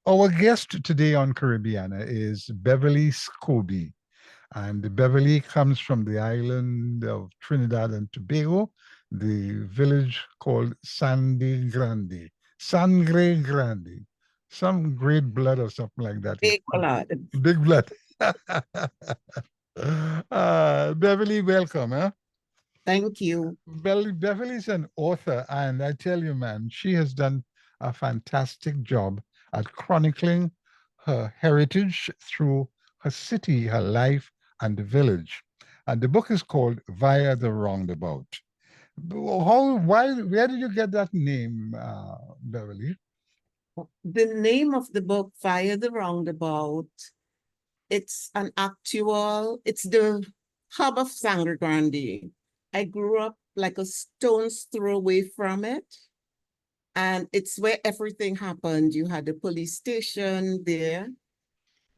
Our guest today on Caribbeana is Beverly Scobie. And Beverly comes from the island of Trinidad and Tobago, the village called Sangre Grande. Sangre Grande. Some great blood or something like that. Big blood. Big blood. Beverly, welcome. Huh? Thank you. Beverly's an author, and I tell you, man, she has done a fantastic job at chronicling her heritage through her city, her life, and the village. And the book is called Via the Roundabout. Where did you get that name, Beverly? The name of the book, Fire the Roundabout, it's the hub of Sangre Grande. I grew up like a stone's throw away from it. And it's where everything happened. You had the police station there.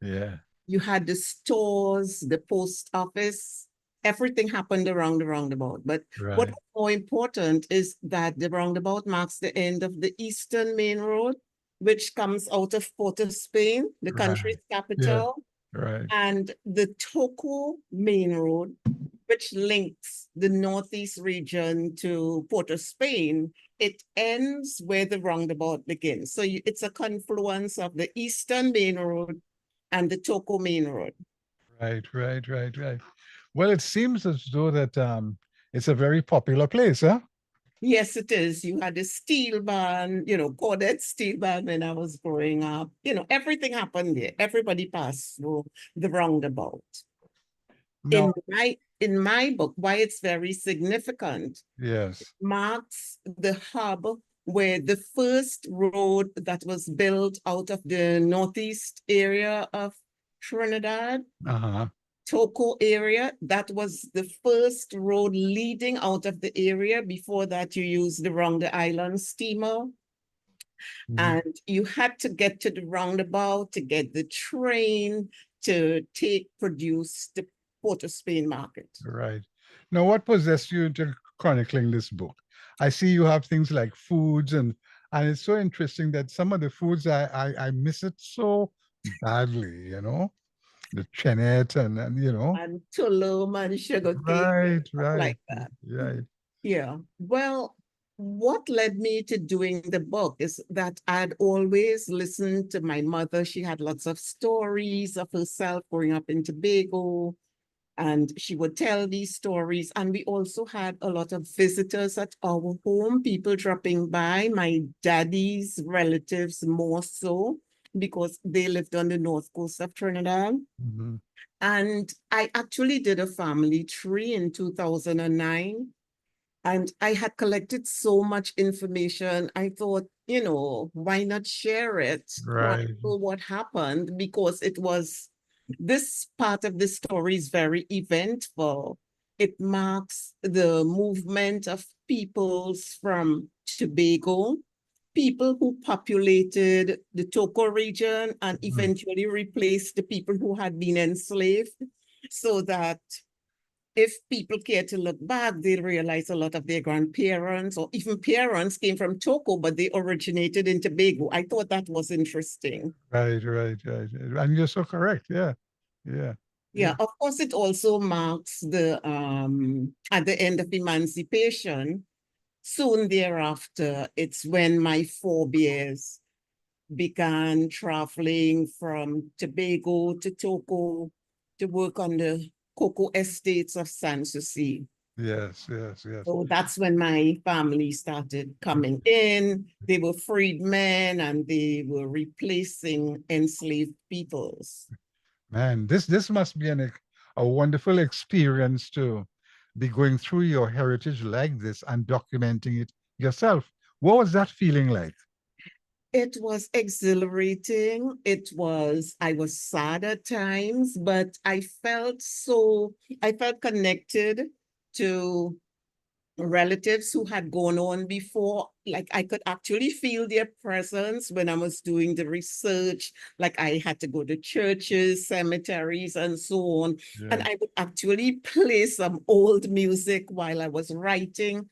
Yeah, You had the stores, the post office. Everything happened around the roundabout. But what's right. more important is that the roundabout marks the end of the Eastern Main Road, which comes out of Port of Spain, the country's Right. Yeah, capital, right. and the Toco Main Road, which links the Northeast region to Port of Spain. It ends where the roundabout begins. So it's a confluence of the Eastern Main Road and the Toco Main Road. Right. Well, it seems as though that it's a very popular place, huh? Yes, it is. You had a steel band, corded steel band when I was growing up. Everything happened there. Everybody passed through the roundabout. No, In my book, why it's very significant, yes. marks the hub where the first road that was built out of the northeast area of Trinidad, Uh-huh. Toco area, that was the first road leading out of the area. Before that, you used the Round Island steamer. Mhm. And you had to get to the roundabout to get the train to produce the Port of Spain market. Right. Now, what possessed you into chronicling this book? I see you have things like foods, and it's so interesting that some of the foods I miss it so badly, the chenet and. And tulum and sugarcane and Right, stuff right, like that. right. Yeah. Well, what led me to doing the book is that I'd always listened to my mother. She had lots of stories of herself growing up in Tobago, and she would tell these stories. And we also had a lot of visitors at our home, people dropping by, my daddy's relatives more so, because they lived on the north coast of Trinidad. Mhm. And I actually did a family tree in 2009. And I had collected so much information. I thought, why not share it, Right, chronicle what happened, because this part of the story is very eventful. It marks the movement of peoples from Tobago, people who populated the Toco region and mhm, eventually replaced the people who had been enslaved, so that if people care to look back, they'll realize a lot of their grandparents or even parents came from Toco, but they originated in Tobago. I thought that was interesting. right. And you're so correct. Yeah, yeah, yeah. Yeah, of course, it also marks the at the end of emancipation. Soon thereafter, it's when my forebears began traveling from Tobago to Toco to work on the cocoa estates of Sanssouci. Yes. So that's when my family started coming in. They were freedmen and they were replacing enslaved peoples. Man, this must be a wonderful experience to be going through your heritage like this and documenting it yourself. What was that feeling like? It was exhilarating. I was sad at times, but I felt connected to relatives who had gone on before. Like I could actually feel their presence when I was doing the research. Like I had to go to churches, cemeteries, and so on. And Yeah, I would actually play some old music while I was writing.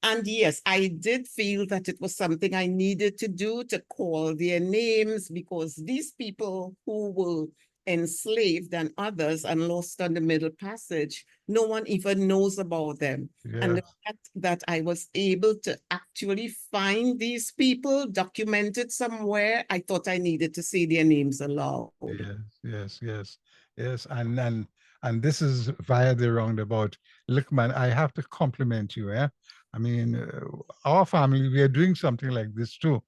And yes, I did feel that it was something I needed to do, to call their names, because these people who were enslaved and others and lost on the Middle Passage, no one even knows about them. And yeah. the fact that I was able to actually find these people documented somewhere, I thought I needed to say their names aloud. Yes, yes, yes, yes, and this is via the roundabout. Look, man, I have to compliment you. Eh? I mean, our family, we are doing something like this too,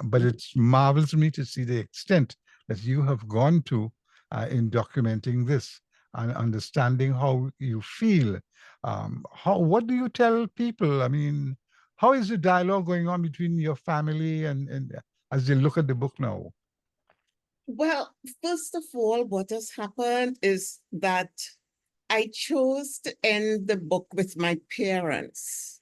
but it marvels me to see the extent that you have gone to in documenting this and understanding how you feel. What do you tell people? I mean, how is the dialogue going on between your family and as they look at the book now? Well, first of all, what has happened is that I chose to end the book with my parents,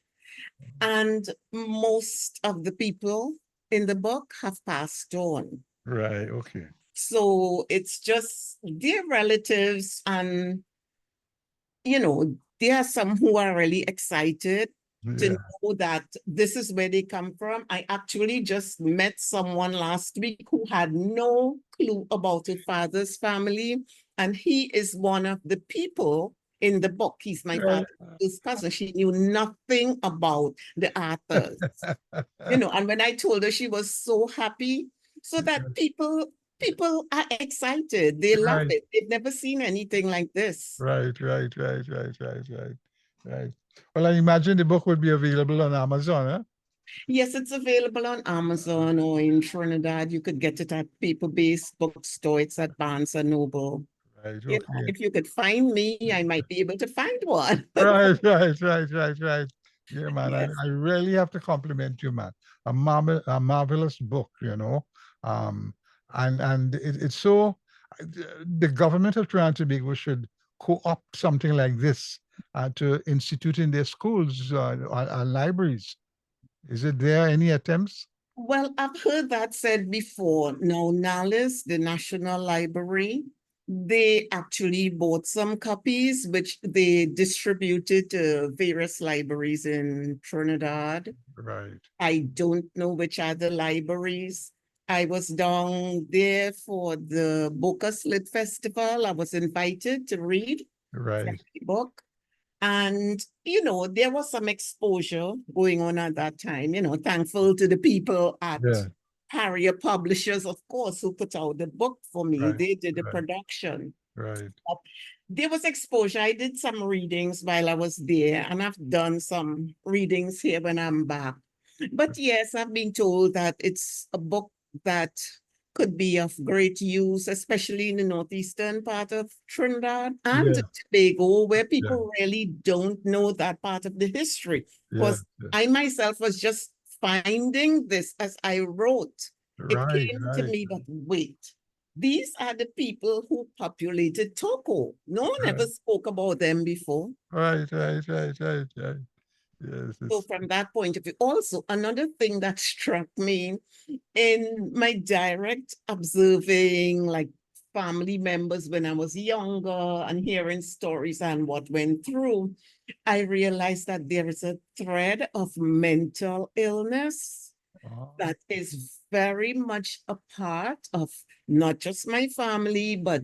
and most of the people in the book have passed on. Right. Okay. So it's just their relatives, and there are some who are really excited to Yeah. know that this is where they come from. I actually just met someone last week who had no clue about her father's family, and he is one of the people in the book. He's my Right. father's cousin. She knew nothing about the authors, and when I told her, she was so happy. So that people are excited. They love Right. it. They've never seen anything like this. Right. Right. Right. Right. Right. Right. Right. Well, I imagine the book would be available on Amazon, huh? Yes, it's available on Amazon, or in Trinidad. You could get it at paper-based bookstore. It's at Barnes and Noble. Right. Okay. If you could find me, I might be able to find one. Right. Right. Right. Right. Right. Yeah, man. Yes. I really have to compliment you, man. A marvelous book, you know. Um, and it's so the government of Trinidad and Tobago should co-opt something like this to institute in their schools or libraries. Is it there any attempts? Well, I've heard that said before. Now, NALIS, the National Library, they actually bought some copies, which they distributed to various libraries in Trinidad. Right, I don't know which other libraries. I was down there for the Boca Slit Festival. I was invited to read from right. the book. And, there was some exposure going on at that time, thankful to the people at Yeah, Harrier Publishers, of course, who put out the book for me. right, They did the right, production. right. There was exposure. I did some readings while I was there, and I've done some readings here when I'm back. But yes, I've been told that it's a book that could be of great use, especially in the northeastern part of Trinidad and Yeah, Tobago, where yeah, people really don't know that part of the history. yeah, Because yeah. I myself was just finding this as I wrote. It Right, came to right, me that, wait, these are the people who populated Togo. No one ever right, spoke about them before. right, right, right, right, right. Yes, So it's from that point of view, also another thing that struck me in my direct observing, like family members when I was younger and hearing stories and what went through, I realized that there is a thread of mental illness oh, that is very much a part of not just my family, but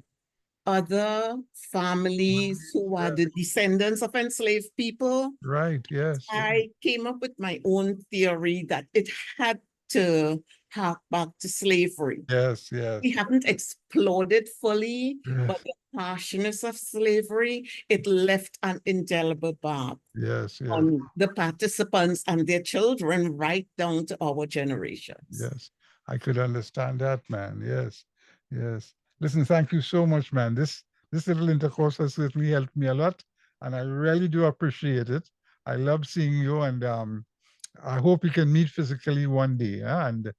other families who are yeah, the descendants of enslaved people. right, yes, yeah, I came up with my own theory that it had to hark back to slavery. yes, yes, We haven't explored it fully, yes, but the harshness of slavery, it left an indelible mark yes, yes, on the participants and their children right down to our generations. yes. I could understand that, man. Yes, yes. Listen, thank you so much, man. This little intercourse has certainly helped me a lot, and I really do appreciate it. I love seeing you, and I hope we can meet physically one day. Huh? And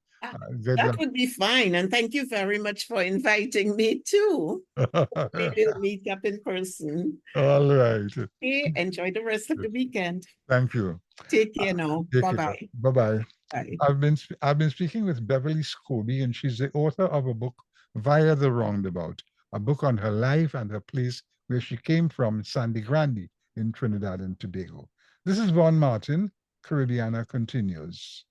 Good That luck. would be fine. And thank you very much for inviting me too. Maybe we'll meet up in person. All right. Okay, enjoy the rest of the weekend. Thank you. Take care now. Take care. Bye-bye. Bye-bye. Bye. I've been speaking with Beverly Scobie, and she's the author of a book, Via the Roundabout, a book on her life and her place where she came from, Sandy Grande in Trinidad and Tobago. This is Von Martin. Caribbeana continues.